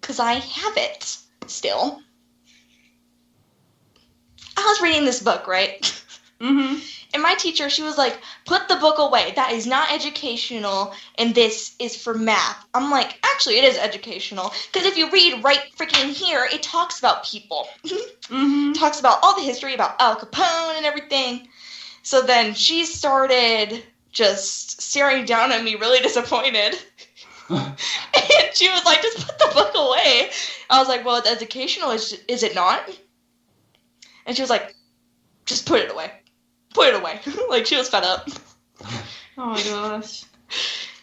Because I have it still. I was reading this book, right? Mm-hmm. And my teacher, she was like, put the book away. That is not educational, and this is for math. I'm like, actually, it is educational. Because if you read right freaking here, it talks about people. Mm-hmm. Talks about all the history about Al Capone and everything. So then she started just staring down at me, really disappointed. And she was like, just put the book away. I was like, well, it's educational, is it not? And she was like, just put it away. Put it away. Like, she was fed up. Oh my gosh.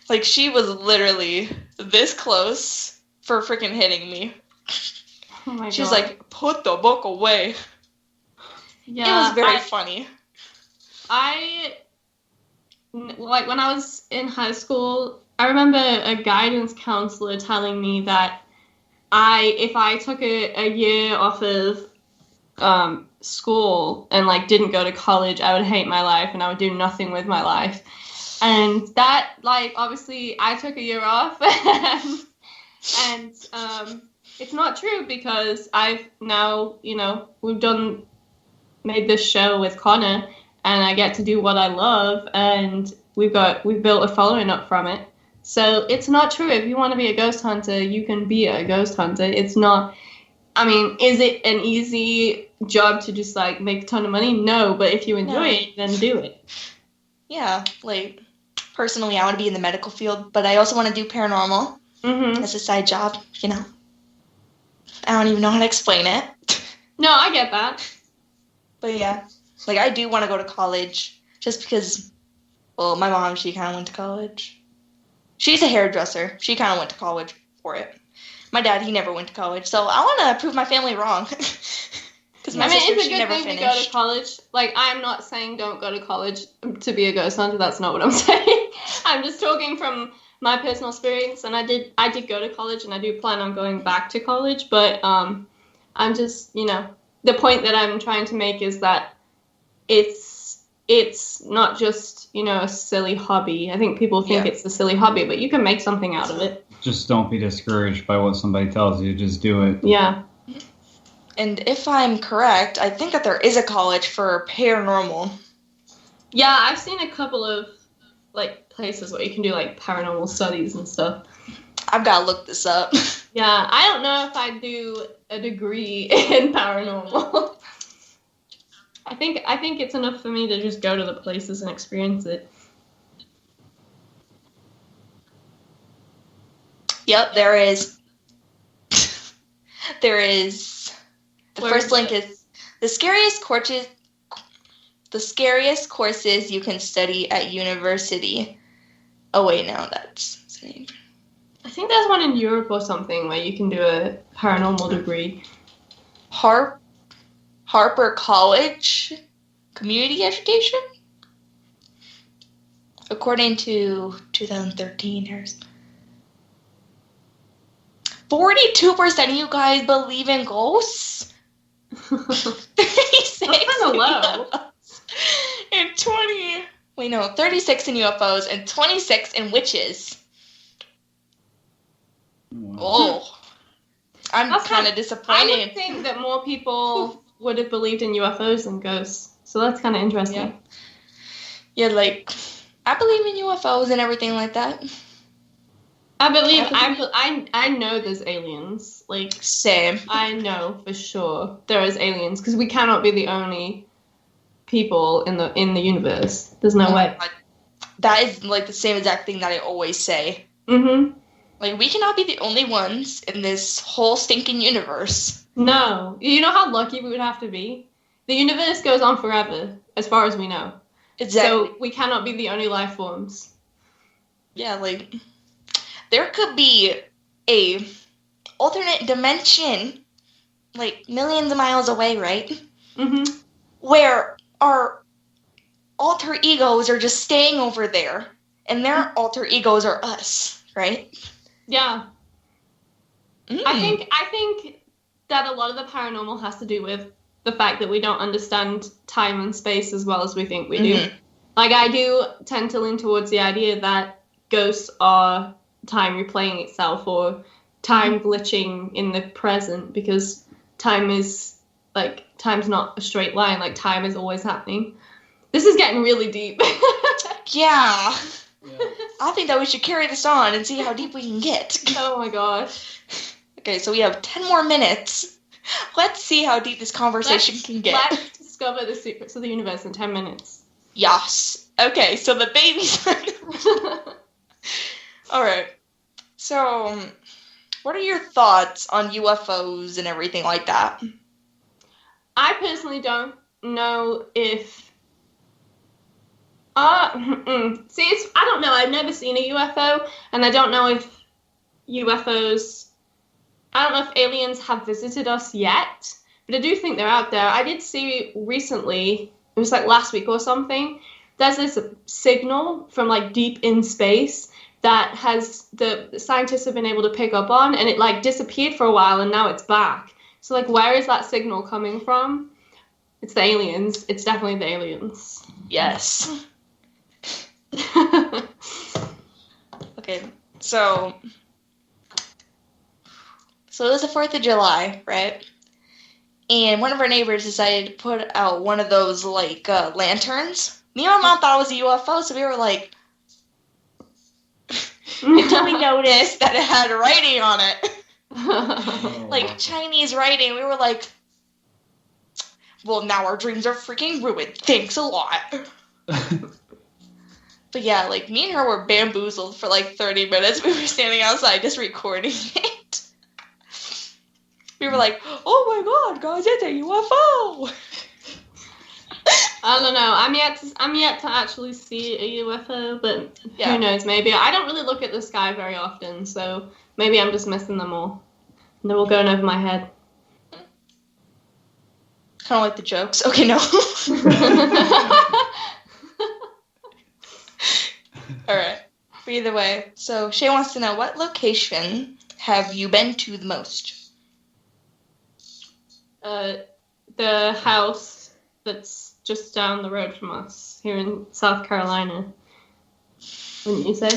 Like, she was literally this close for freaking hitting me. Oh my She was God. like, put the book away. Yeah, It was very funny. Like, when I was in high school, I remember a guidance counselor telling me that if I took a year off of school and, like, didn't go to college, I would hate my life and I would do nothing with my life. And that, like, obviously I took a year off and it's not true, because I've now, we've made this show with Connor, and I get to do what I love, and we've built a following up from it. So it's not true. If you want to be a ghost hunter, you can be a ghost hunter. It's not, I mean, is it an easy job to just, like, make a ton of money? No, but if you enjoy it, then do it. Yeah, like, personally, I want to be in the medical field, but I also want to do paranormal as a side job, I don't even know how to explain it. No, I get that. But yeah, like, I do want to go to college just because, well, my mom, she kind of went to college. She's a hairdresser. She kind of went to college for it. My dad, he never went to college, so I want to prove my family wrong. Because my sister, it's a she good never thing finished. to go to college. Like, I'm not saying don't go to college to be a ghost hunter. That's not what I'm saying. I'm just talking from my personal experience, and I did go to college, and I do plan on going back to college. But I'm just, the point that I'm trying to make is that it's not just, a silly hobby. I think people think it's a silly hobby, but you can make something out of it. Just don't be discouraged by what somebody tells you. Just do it. Yeah. And if I'm correct, I think that there is a college for paranormal. Yeah, I've seen a couple of, like, places where you can do, like, paranormal studies and stuff. I've got to look this up. Yeah, I don't know if I'd do a degree in paranormal. I think it's enough for me to just go to the places and experience it. Yep, there is. There is. The Where first is link it? is the scariest courses you can study at university. Oh wait, no, that's. I think there's one in Europe or something where you can do a paranormal degree. Harper College Community Education? According to 2013, here's 42% of you guys believe in ghosts? 36 That's kind of low. and 36 in UFOs and 26 in witches. Wow. Oh. I'm That's kind of I disappointed. would think that more people would have believed in UFOs than ghosts. So that's kind of interesting. Yeah, like, I believe in UFOs and everything like that. I know there's aliens. Like, Same. I know for sure there is aliens, because we cannot be the only people in the universe. There's no way. That is, like, the same exact thing that I always say. Mm-hmm. Like, we cannot be the only ones in this whole stinking universe. No. You know how lucky we would have to be? The universe goes on forever, as far as we know. Exactly. So we cannot be the only life forms. Yeah, like, there could be a alternate dimension, like, millions of miles away, right? Mm-hmm. Where our alter egos are just staying over there, and their alter egos are us, right? Yeah. Mm. I think that a lot of the paranormal has to do with the fact that we don't understand time and space as well as we think we do. Like, I do tend to lean towards the idea that ghosts are time replaying itself or time glitching in the present, because time's not a straight line. Like, time is always happening. This is getting really deep. Yeah. I think that we should carry this on and see how deep we can get. Oh my gosh. Okay, so we have 10 more minutes. Let's see how deep this conversation can get. Let's discover the secrets of the universe in 10 minutes. Yes. Okay, so the baby's... Alright. So, what are your thoughts on UFOs and everything like that? I personally don't know if... I don't know. I've never seen a UFO, and I don't know if UFOs... I don't know if aliens have visited us yet, but I do think they're out there. I did see recently, it was like last week or something, there's this signal from like deep in space that the scientists have been able to pick up on, and it like disappeared for a while and now it's back. So like, where is that signal coming from? It's the aliens. It's definitely the aliens. Yes. Okay, so it was the 4th of July, right? And one of our neighbors decided to put out one of those, like, lanterns. Me and my mom thought it was a UFO, so we were like... until we noticed that it had writing on it. Like, Chinese writing. We were like... well, now our dreams are freaking ruined. Thanks a lot. But yeah, like, me and her were bamboozled for, like, 30 minutes. We were standing outside just recording it. We were like, oh my god, guys, it's a UFO! I don't know. I'm yet to actually see a UFO, but who knows, maybe. I don't really look at the sky very often, so maybe I'm just missing them all. And they're all going over my head. Kind of like the jokes. Okay, no. Alright. But either way, so Shay wants to know, what location have you been to the most? The house that's just down the road from us here in South Carolina. Wouldn't you say?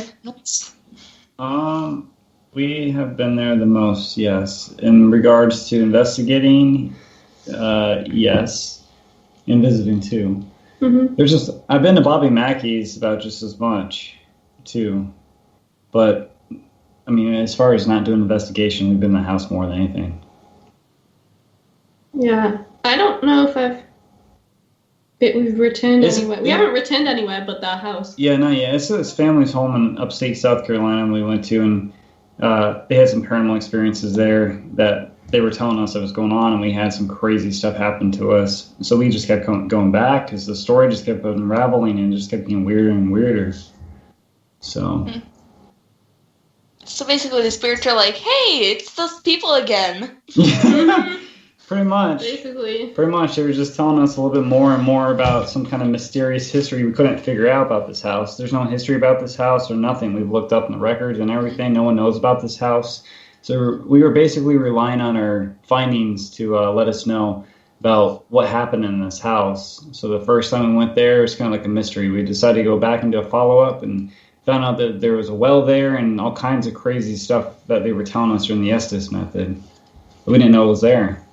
We have been there the most, yes. In regards to investigating, yes. And visiting too. Mm-hmm. I've been to Bobby Mackey's about just as much too. But I mean, as far as not doing investigation, we've been in the house more than anything. Yeah, I don't know if we've returned anywhere. We haven't returned anywhere but that house. Yeah, no, yeah. It's this family's home in upstate South Carolina we went to, and they had some paranormal experiences there that they were telling us that was going on, and we had some crazy stuff happen to us. So we just kept going back because the story just kept unraveling and just kept getting weirder and weirder. So... So basically the spirits are like, hey, it's those people again. Pretty much. Basically. Pretty much. They were just telling us a little bit more and more about some kind of mysterious history we couldn't figure out about this house. There's no history about this house or nothing. We've looked up in the records and everything. No one knows about this house. So we were basically relying on our findings to let us know about what happened in this house. So the first time we went there, it was kind of like a mystery. We decided to go back and do a follow-up and found out that there was a well there and all kinds of crazy stuff that they were telling us during the Estes method. But we didn't know it was there.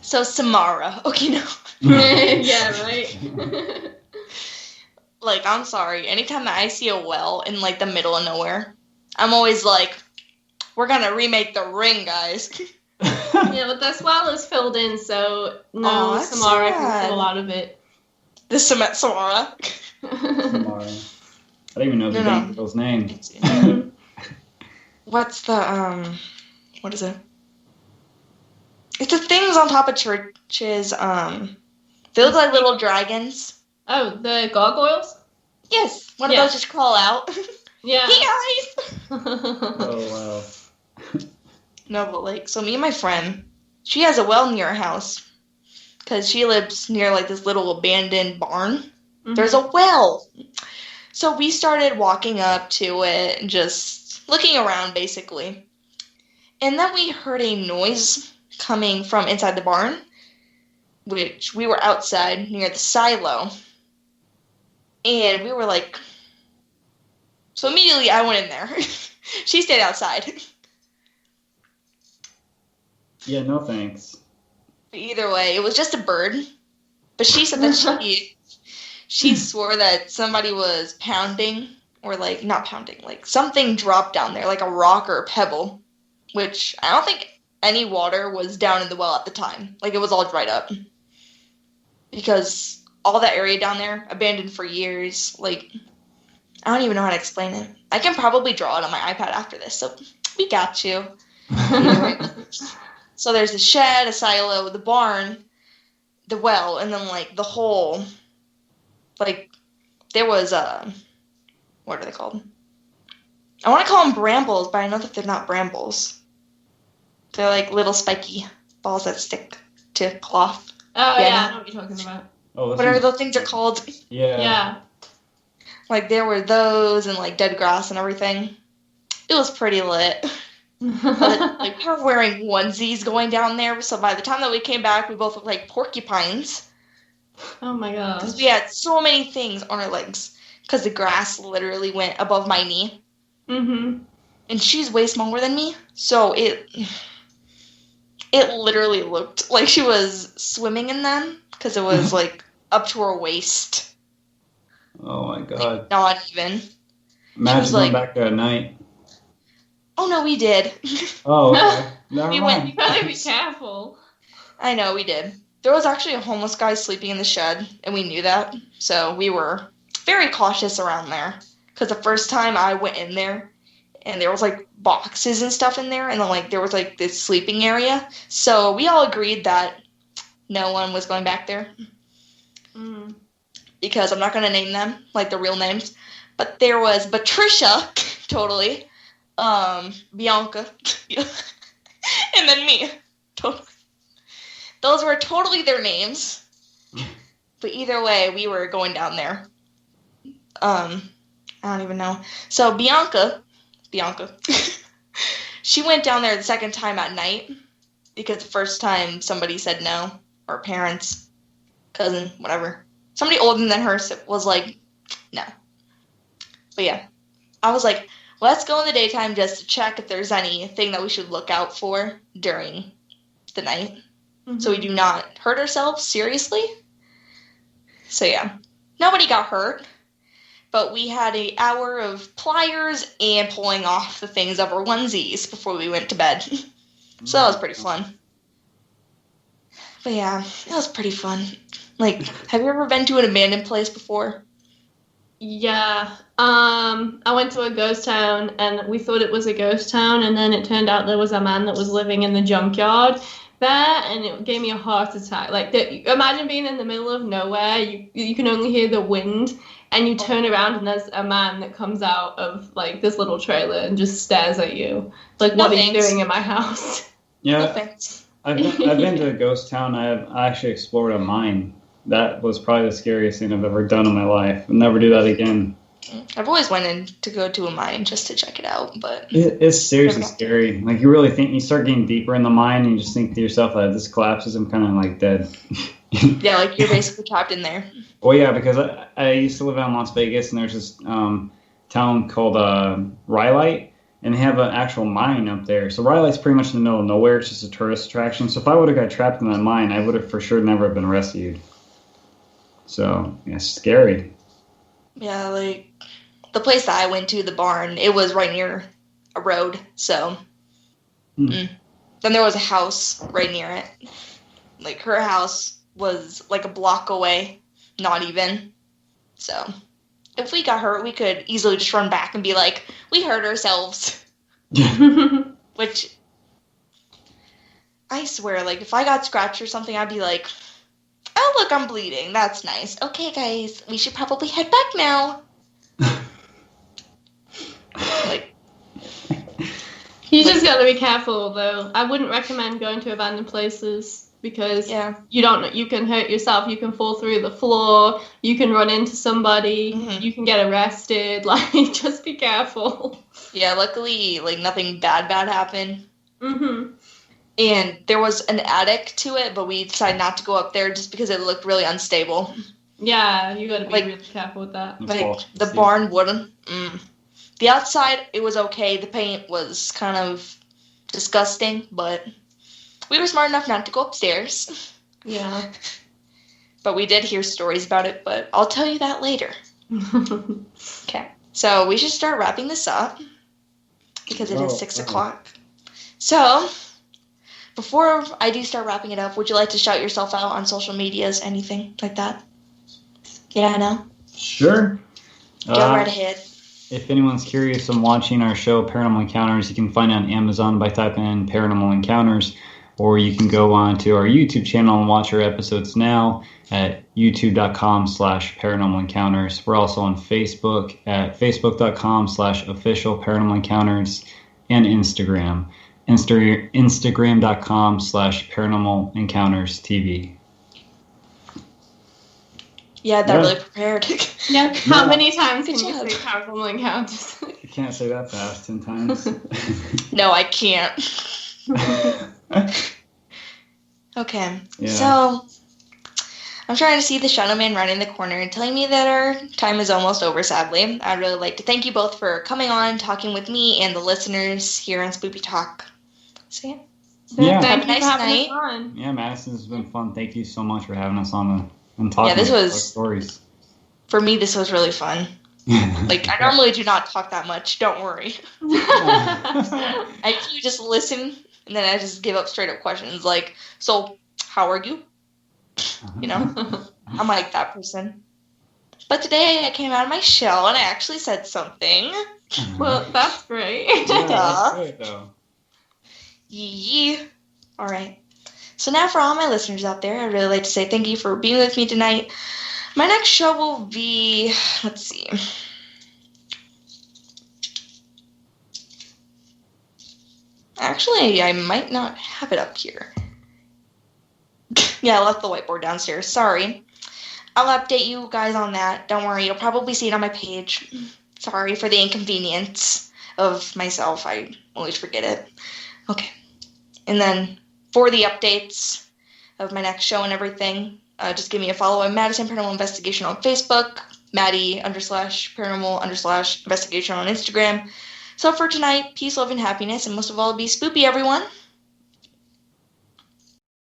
So Samara. Okay, no. Yeah, right. Like, I'm sorry. Anytime that I see a well in, like, the middle of nowhere, I'm always like, we're gonna remake The Ring, guys. Yeah, but this well is filled in, so no, Samara can fill out of it. The Samara. Samara. I don't even know the girl's name. What's the, what is it? It's the things on top of churches, they look like little dragons. Oh, the gargoyles? Yes, one of those just crawl out. Yeah. Hey, guys! Oh, wow. No, but, like, so me and my friend, she has a well near her house, because she lives near, like, this little abandoned barn. Mm-hmm. There's a well! So we started walking up to it and just looking around, basically. And then we heard a noise coming from inside the barn, which we were outside near the silo. And we were like... So immediately I went in there. She stayed outside. Yeah, no thanks. But either way, it was just a bird. But she said that she swore that somebody was pounding, or like, not pounding, like something dropped down there, like a rock or a pebble, which I don't think any water was down in the well at the time. Like, it was all dried up. Because all that area down there, abandoned for years, like, I don't even know how to explain it. I can probably draw it on my iPad after this, so we got you. Anyway. So there's a shed, a silo, the barn, the well, and then, like, the whole, like, there was, what are they called? I want to call them brambles, but I know that they're not brambles. They're, like, little spiky balls that stick to cloth. Oh, yeah, I know what you're talking about. Oh, Whatever those things are called. Yeah. Like, there were those and, like, dead grass and everything. It was pretty lit. But, like, we were wearing onesies going down there, so by the time that we came back, we both looked like porcupines. Oh my gosh. Because we had so many things on our legs. Because the grass literally went above my knee. Mm-hmm. And she's way smaller than me, so it literally looked like she was swimming in them. Because it was, like, up to her waist. Oh my god. Like, not even. Imagine going back there at night. Oh, no, we did. Oh, okay. Never We mind. went- You gotta be careful. I know, we did. There was actually a homeless guy sleeping in the shed, and we knew that. So we were very cautious around there. Because the first time I went in there, and there was, like, boxes and stuff in there, and then, like, there was, like, this sleeping area. So we all agreed that no one was going back there. Mm. Because I'm not going to name them, like, the real names. But there was Patricia, totally. Bianca, and then me, totally. Those were totally their names. But either way, we were going down there. I don't even know. So Bianca, she went down there the second time at night because the first time somebody said no, or parents, cousin, whatever. Somebody older than her was like, no. But yeah, I was like, let's go in the daytime just to check if there's anything that we should look out for during the night. Mm-hmm. So we do not hurt ourselves seriously. So yeah, nobody got hurt. But we had an hour of pliers and pulling off the things of our onesies before we went to bed. So that was pretty fun. But yeah, it was pretty fun. Like, have you ever been to an abandoned place before? Yeah. I went to a ghost town, and we thought it was a ghost town, and then it turned out there was a man that was living in the junkyard there, and it gave me a heart attack. Like, imagine being in the middle of nowhere, you can only hear the wind, and you turn around, and there's a man that comes out of, like, this little trailer and just stares at you. Like, what are you doing in my house? Yeah, I've been to a ghost town. I actually explored a mine. That was probably the scariest thing I've ever done in my life. I'll never do that again. I've always wanted to go to a mine just to check it out, but... It's seriously scary. Like, you really think, you start getting deeper in the mine, and you just think to yourself, if this collapses, I'm kind of, like, dead. Yeah, like, you're basically trapped in there. Well, yeah, because I used to live out in Las Vegas, and there's this town called Rhyolite, and they have an actual mine up there. So Rhyolite's pretty much in the middle of nowhere. It's just a tourist attraction. So if I would have got trapped in that mine, I would have for sure never been rescued. So, yeah, it's scary. Yeah, like, the place that I went to, the barn, it was right near a road, so... Then there was a house right near it. Like, her house was, like, a block away. Not even. So, if we got hurt, we could easily just run back and be like, we hurt ourselves. Which, I swear, like, if I got scratched or something, I'd be like... Oh, look, I'm bleeding. That's nice. Okay, guys, we should probably head back now. Like, you just gotta be careful, though. I wouldn't recommend going to abandoned places because you don't know. You can hurt yourself. You can fall through the floor. You can run into somebody. Mm-hmm. You can get arrested. Like, just be careful. Yeah, luckily, like, nothing bad happened. Mm-hmm. And there was an attic to it, but we decided not to go up there just because it looked really unstable. Yeah, you gotta be Like- really careful with that. It's Like, all- the barn wooden. The outside, it was okay. The paint was kind of disgusting, but we were smart enough not to go upstairs. Yeah. But we did hear stories about it, but I'll tell you that later. Okay. So we should start wrapping this up because it is 6 o'clock. So, before I do start wrapping it up, would you like to shout yourself out on social medias, anything like that? Yeah, no? Sure. Go right ahead. If anyone's curious on watching our show, Paranormal Encounters, you can find it on Amazon by typing in Paranormal Encounters, or you can go on to our YouTube channel and watch our episodes now at youtube.com/Paranormal Encounters. We're also on Facebook at facebook.com/official Paranormal Encounters and Instagram. Instagram.com/Paranormal Encounters TV. Yeah, that really prepared. Yeah. How many times Good can you job. say Paranormal Encounters? You can't say that fast 10 times. No, I can't. Okay, Yeah. so I'm trying to see the Shadow Man running the corner and telling me that our time is almost over, sadly. I'd really like to thank you both for coming on, talking with me and the listeners here on Spoopy Talk. So, Yeah. Thank Have a you nice for having night. us on. Yeah, Madison, this has been fun. Thank you so much for having us on and talking this about was- our stories. for me, this was really fun. Like, I normally do not talk that much, don't worry. I usually just listen, and then I just give up straight up questions like, so, how are you? You know? I'm like that person. But today I came out of my shell and I actually said something. Well, that's great. Yeah, that's great, though. Yee. All right. So now for all my listeners out there, I'd really like to say thank you for being with me tonight. My next show will be, let's see. Actually, I might not have it up here. Yeah, I left the whiteboard downstairs. Sorry. I'll update you guys on that. Don't worry. You'll probably see it on my page. Sorry for the inconvenience of myself. I always forget it. Okay. And then for the updates of my next show and everything, just give me a follow on Madison Paranormal Investigation on Facebook, Maddie_Paranormal_Investigation on Instagram. So for tonight, peace, love, and happiness, and most of all, be spoopy, everyone.